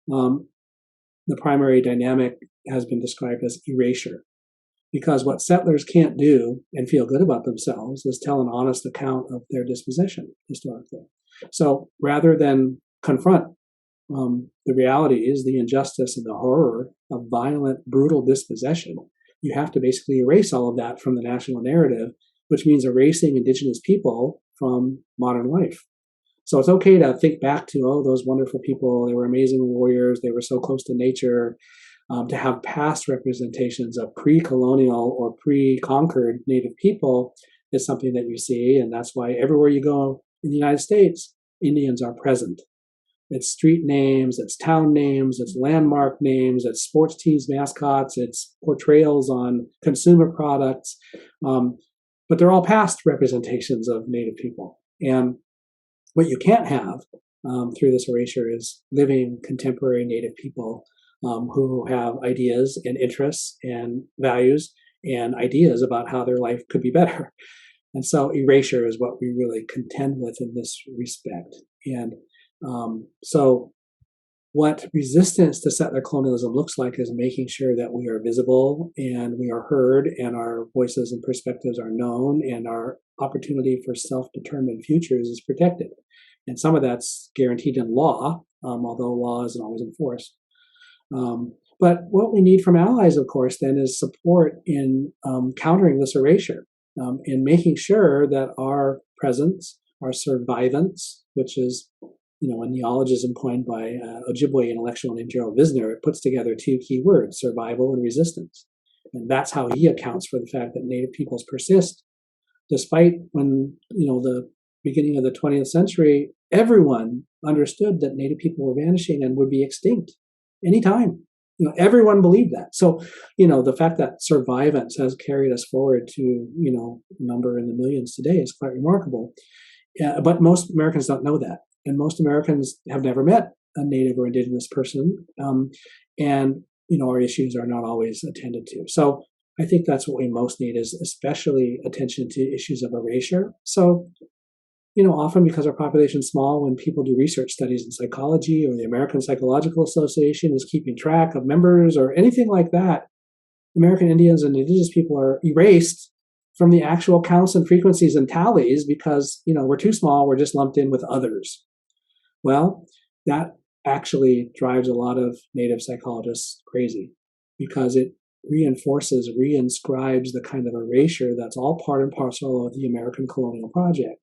The primary dynamic has been described as erasure. Because what settlers can't do and feel good about themselves is tell an honest account of their disposition historically. So rather than confront the reality is the injustice and the horror of violent, brutal dispossession, you have to basically erase all of that from the national narrative, which means erasing Indigenous people from modern life. So it's okay to think back to, oh, those wonderful people, they were amazing warriors, they were so close to nature. To have past representations of pre-colonial or pre-conquered Native people is something that you see, and that's why everywhere you go in the United States, Indians are present. It's street names, it's town names, it's landmark names, it's sports teams mascots, it's portrayals on consumer products, but they're all past representations of Native people. And what you can't have through this erasure is living contemporary Native people who have ideas and interests and values and ideas about how their life could be better. And so erasure is what we really contend with in this respect. And so what resistance to settler colonialism looks like is making sure that we are visible and we are heard and our voices and perspectives are known and our opportunity for self-determined futures is protected. And some of that's guaranteed in law, although law isn't always enforced. But what we need from allies, of course, then is support in countering this erasure, in making sure that our presence, our survivance, which is, a neologism coined by Ojibwe intellectual named Gerald Visner, it puts together two key words, survival and resistance. And that's how he accounts for the fact that Native peoples persist, despite when, the beginning of the 20th century, everyone understood that Native people were vanishing and would be extinct anytime. Everyone believed that. So, the fact that survivance has carried us forward to, a number in the millions today is quite remarkable. But most Americans don't know that. And most Americans have never met a Native or Indigenous person. And, our issues are not always attended to. So I think that's what we most need is especially attention to issues of erasure. So, often because our population is small, when people do research studies in psychology or the American Psychological Association is keeping track of members or anything like that, American Indians and Indigenous people are erased from the actual counts and frequencies and tallies because, we're too small, we're just lumped in with others. Well, that actually drives a lot of Native psychologists crazy because it reinforces, reinscribes the kind of erasure that's all part and parcel of the American colonial project.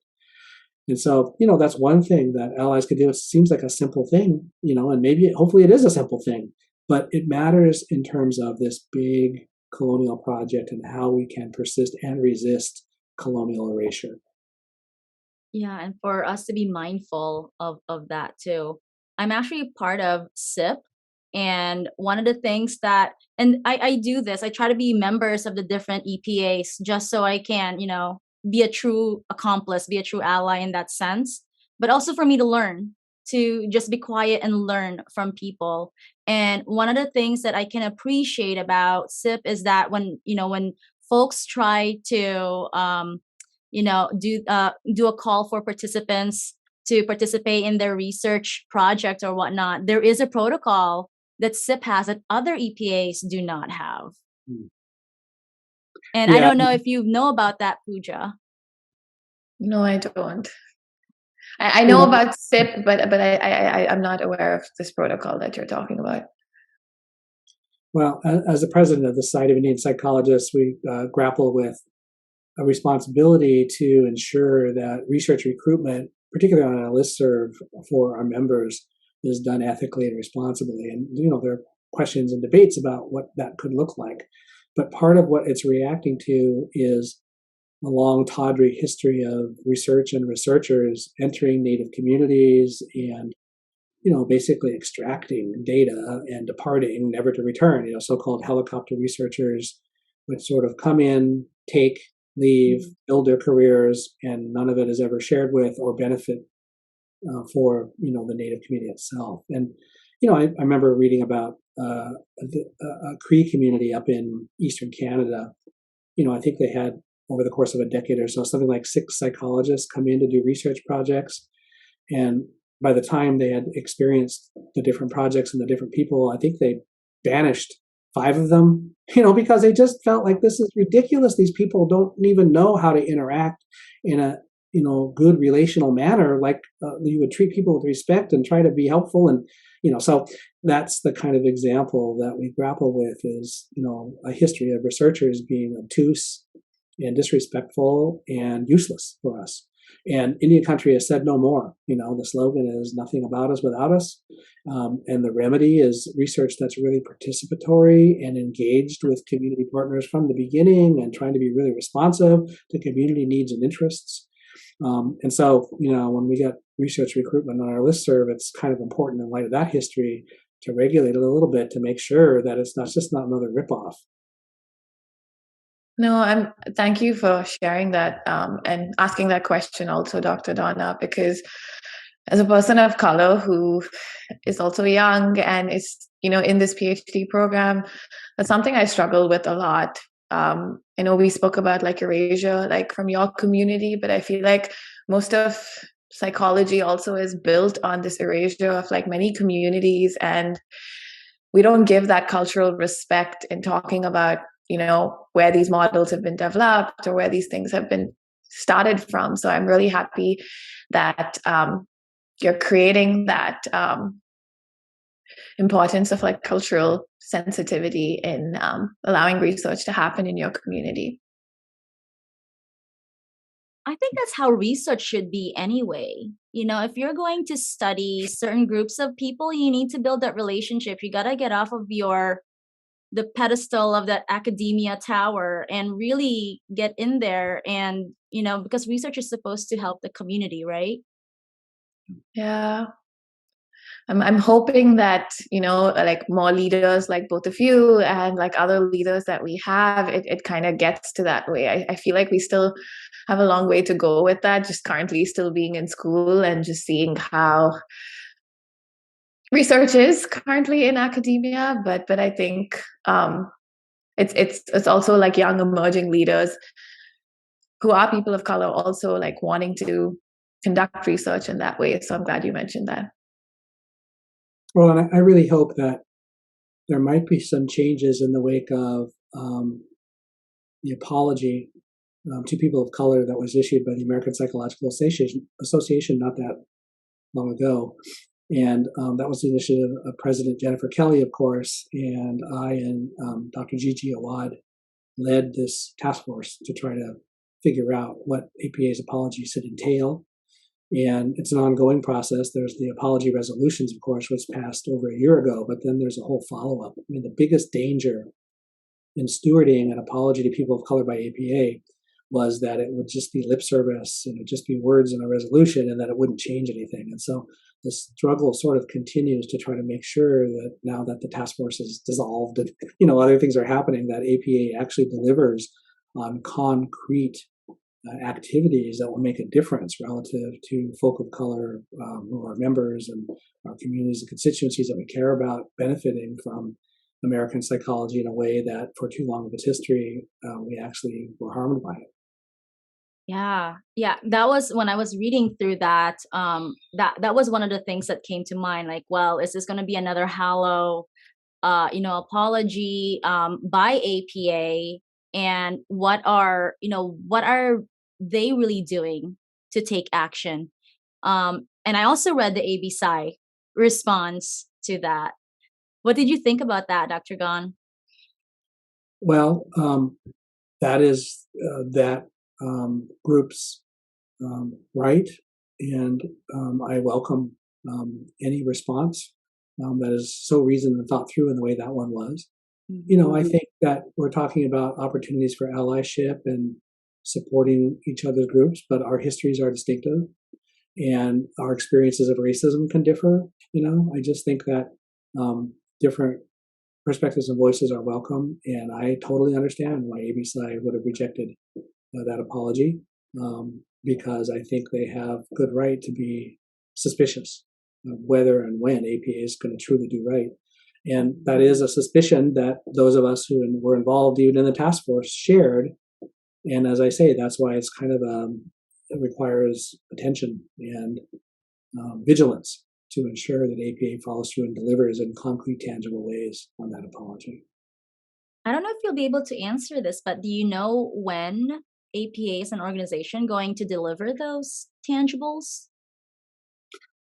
And so, that's one thing that allies could do. It seems like a simple thing, and hopefully it is a simple thing, but it matters in terms of this big colonial project and how we can persist and resist colonial erasure. Yeah, and for us to be mindful of that too. I'm actually part of SIP, and one of the things that, and I do this, I try to be members of the different EPAs just so I can, be a true accomplice, be a true ally in that sense, but also for me to learn, to just be quiet and learn from people. And one of the things that I can appreciate about SIP is that when folks try to, do a call for participants to participate in their research project or whatnot, there is a protocol that SIP has that other EPAs do not have. And I don't know if you know about that, Pooja. No, I don't. I know about SIP, but I'm not aware of this protocol that you're talking about. Well, as the president of the Society of Indian Psychologists, we grapple with a responsibility to ensure that research recruitment, particularly on a listserv for our members, is done ethically and responsibly. And, there are questions and debates about what that could look like. But part of what it's reacting to is a long, tawdry history of research and researchers entering Native communities and, basically extracting data and departing, never to return, so-called helicopter researchers would sort of come in, take, leave, build their careers, and none of it is ever shared with or benefit for, the Native community itself. And, I remember reading about a Cree community up in Eastern Canada. I think they had, over the course of a decade or so, something like 6 psychologists come in to do research projects. And by the time they had experienced the different projects and the different people, I think they banished 5 of them, because they just felt like this is ridiculous. These people don't even know how to interact in a, good relational manner, like you would treat people with respect and try to be helpful. And, so that's the kind of example that we grapple with is, a history of researchers being obtuse and disrespectful and useless for us. And Indian country has said no more. The slogan is nothing about us without us. And the remedy is research that's really participatory and engaged with community partners from the beginning and trying to be really responsive to community needs and interests. And so, when we get research recruitment on our listserv, it's kind of important in light of that history to regulate it a little bit to make sure that it's not just not another ripoff. No, thank you for sharing that and asking that question also, Dr. Donna, because as a person of color who is also young and is, in this PhD program, that's something I struggle with a lot. I know we spoke about like erasure, like from your community, but I feel like most of psychology also is built on this erasure of like many communities, and we don't give that cultural respect in talking about where these models have been developed or where these things have been started from. So I'm really happy that you're creating that importance of like cultural sensitivity in allowing research to happen in your community. I think that's how research should be anyway. If you're going to study certain groups of people, you need to build that relationship. You got to get off of the pedestal of that academia tower and really get in there. And, because research is supposed to help the community, right? Yeah. I'm hoping that, like more leaders like both of you and like other leaders that we have, it kind of gets to that way. I feel like we still have a long way to go with that, just currently still being in school and just seeing how research is currently in academia. But I think it's also like young emerging leaders who are people of color also like wanting to conduct research in that way. So I'm glad you mentioned that. Well, and I really hope that there might be some changes in the wake of the apology to people of color that was issued by the American Psychological Association not that long ago. And that was the initiative of President Jennifer Kelly, of course, and I and Dr. Gigi Awad led this task force to try to figure out what APA's apology should entail. And it's an ongoing process. There's the apology resolutions, of course, which passed over a year ago, but then there's a whole follow-up. I mean, the biggest danger in stewarding an apology to people of color by APA was that it would just be lip service and it would just be words in a resolution and that it wouldn't change anything. And so the struggle sort of continues to try to make sure that now that the task force is dissolved and, other things are happening, that APA actually delivers on concrete activities that will make a difference relative to folk of color who are members and our communities and constituencies that we care about benefiting from American psychology in a way that for too long of its history, we actually were harmed by it. Yeah. That was when I was reading through that. That was one of the things that came to mind. Like, well, is this going to be another hollow, apology by APA? And what are they really doing to take action? And I also read the ABPSI response to that. What did you think about that, Dr. Gon? Well, that is that group's right, and I welcome any response that is so reasoned and thought through in the way that one was. I think that we're talking about opportunities for allyship and supporting each other's groups, but our histories are distinctive and our experiences of racism can differ. I just think that different perspectives and voices are welcome, and I totally understand why ABPSI would have rejected that apology, because I think they have good right to be suspicious of whether and when APA is going to truly do right. And that is a suspicion that those of us who were involved even in the task force shared. And as I say, that's why it's kind of it requires attention and vigilance to ensure that APA follows through and delivers in concrete, tangible ways on that apology. I don't know if you'll be able to answer this, but do you know when APA is an organization going to deliver those tangibles?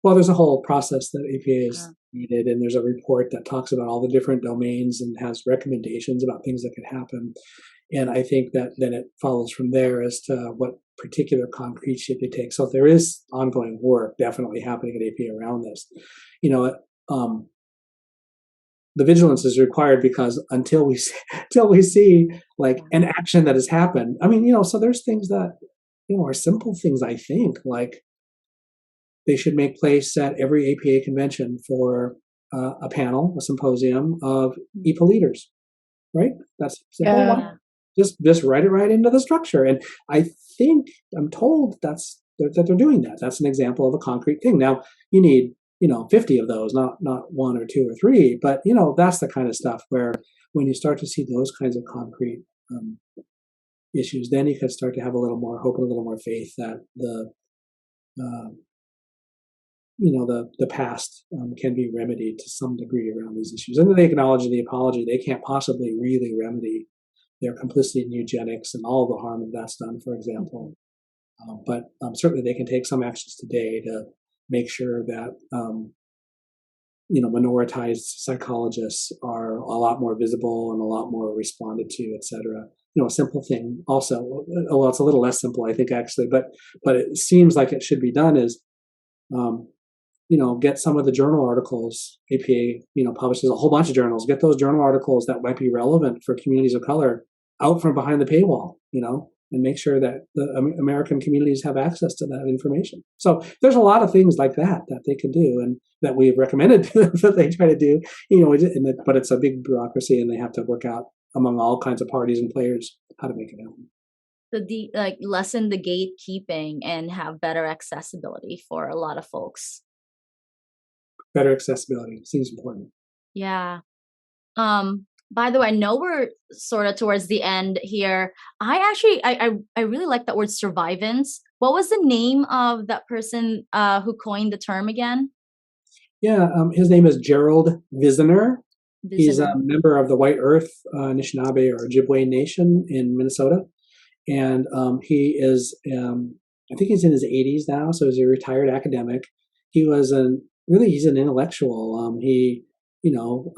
Well, there's a whole process that APA is needed, and there's a report that talks about all the different domains and has recommendations about things that could happen. And I think that then it follows from there as to what particular concrete shape they take. So there is ongoing work definitely happening at APA around this. You know, the vigilance is required because until we see like an action that has happened. I mean, you know, so there's things that, you know, are simple things, I think, like they should make place at every APA convention for a panel, a symposium of EPA leaders, right? That's simple. Yeah. Just write it right into the structure. And I think, I'm told that they're doing that. That's an example of a concrete thing. Now, you need, you know, 50 of those, not one or two or three, but, you know, that's the kind of stuff where when you start to see those kinds of concrete issues, then you can start to have a little more hope and a little more faith that the past can be remedied to some degree around these issues. And then they acknowledge in the apology they can't possibly really remedy their complicity in eugenics and all the harm that's done, for example. But certainly they can take some actions today to make sure that minoritized psychologists are a lot more visible and a lot more responded to, et cetera. You know, a simple thing also, well, it's a little less simple, I think, actually, but it seems like it should be done is, get some of the journal articles. APA, publishes a whole bunch of journals. Get those journal articles that might be relevant for communities of color out from behind the paywall, and make sure that the American communities have access to that information. So there's a lot of things like that they can do and that we've recommended to them that they try to do, but it's a big bureaucracy and they have to work out among all kinds of parties and players how to make it happen. So lessen the gatekeeping and have better accessibility for a lot of folks. Better accessibility seems important. Yeah. By the way, I know we're sort of towards the end here. I really like that word survivance. What was the name of that person who coined the term again? Yeah, his name is Gerald Viziner. He's a member of the White Earth Anishinaabe or Ojibwe Nation in Minnesota. And he is, I think he's in his 80s now, so he's a retired academic. He's an intellectual.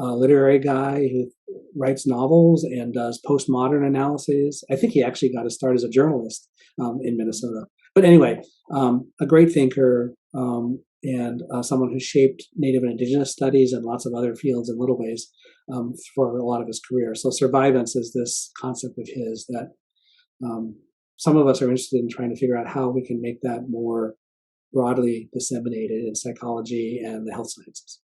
A literary guy who writes novels and does postmodern analyses. I think he actually got his start as a journalist in Minnesota. But anyway, a great thinker and someone who shaped Native and Indigenous studies and lots of other fields in little ways for a lot of his career. So survivance is this concept of his that some of us are interested in trying to figure out how we can make that more broadly disseminated in psychology and the health sciences.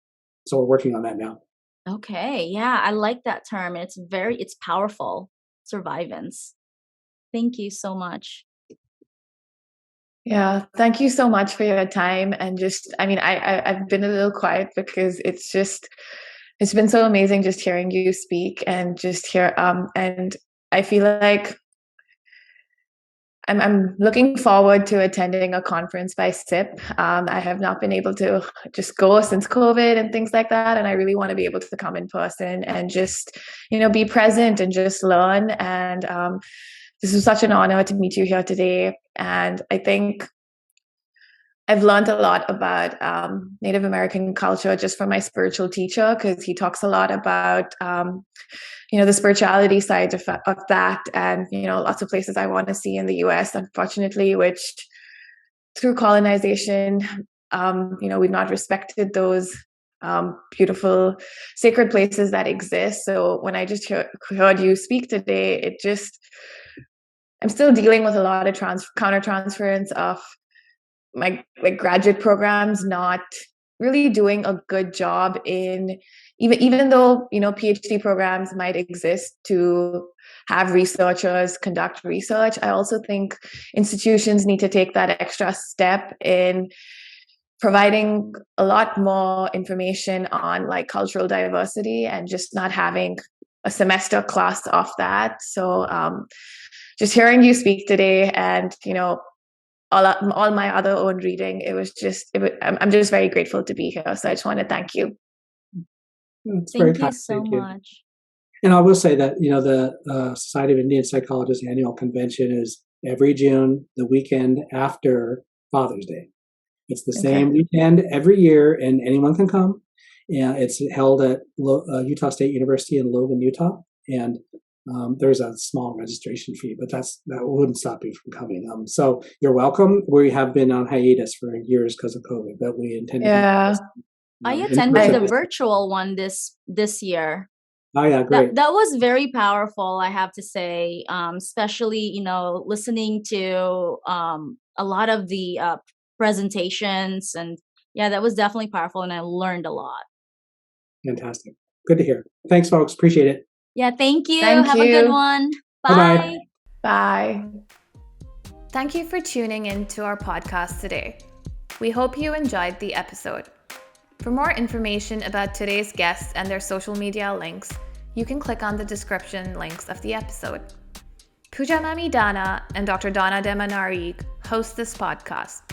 So we're working on that now. Okay. Yeah, I like that term. It's powerful. Survivance. Thank you so much. Yeah, thank you so much for your time. And I've been a little quiet because it's been so amazing just hearing you speak and just hear, and I feel like I'm looking forward to attending a conference by SIP. I have not been able to just go since COVID and things like that. And I really want to be able to come in person and just, be present and just learn. And this was such an honor to meet you here today. And I think I've learned a lot about Native American culture just from my spiritual teacher, because he talks a lot about the spirituality side of that, and lots of places I want to see in the US, unfortunately, which through colonization, we've not respected those beautiful sacred places that exist. So when I just heard you speak today, I'm still dealing with a lot of countertransference of my graduate programs not really doing a good job in even though PhD programs might exist to have researchers conduct research. I also think institutions need to take that extra step in providing a lot more information on cultural diversity and just not having a semester class off that. So just hearing you speak today and all my other own reading, I'm just very grateful to be here. So I just want to thank you. Thank you so much. And I will say that, the Society of Indian Psychologists annual convention is every June, the weekend after Father's Day. It's the same weekend every year, and anyone can come. And it's held at Utah State University in Logan, Utah. And there's a small registration fee, but that wouldn't stop you from coming. So you're welcome. We have been on hiatus for years because of COVID, but we intend to. I attended the virtual one this year. Oh yeah, great. That was very powerful, I have to say. Especially, listening to a lot of the presentations, and that was definitely powerful, and I learned a lot. Fantastic. Good to hear. Thanks, folks. Appreciate it. Yeah, thank you. Have a good one. Bye. Bye-bye. Bye. Thank you for tuning in to our podcast today. We hope you enjoyed the episode. For more information about today's guests and their social media links, you can click on the description links of the episode. Pooja Mami Dana and Dr. Donna Demanarig host this podcast.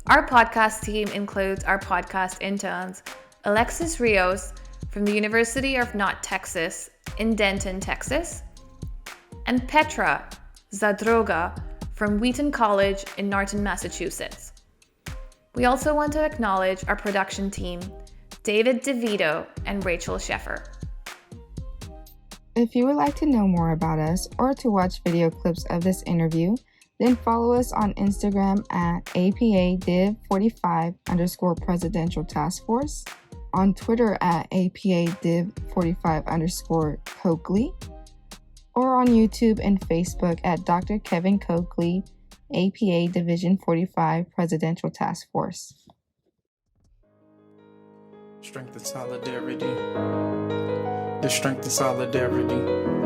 Our podcast team includes our podcast interns, Alexis Rios from the University of North Texas in Denton, Texas, and Petra Zadroga from Wheaton College in Norton, Massachusetts. We also want to acknowledge our production team, David DeVito and Rachel Sheffer. If you would like to know more about us or to watch video clips of this interview, then follow us on Instagram at APADiv45_Presidential Task Force, on Twitter at APADiv45_Coakley, or on YouTube and Facebook at Dr. Kevin Coakley, APA Division 45 Presidential Task Force. Strength and solidarity. The strength and solidarity.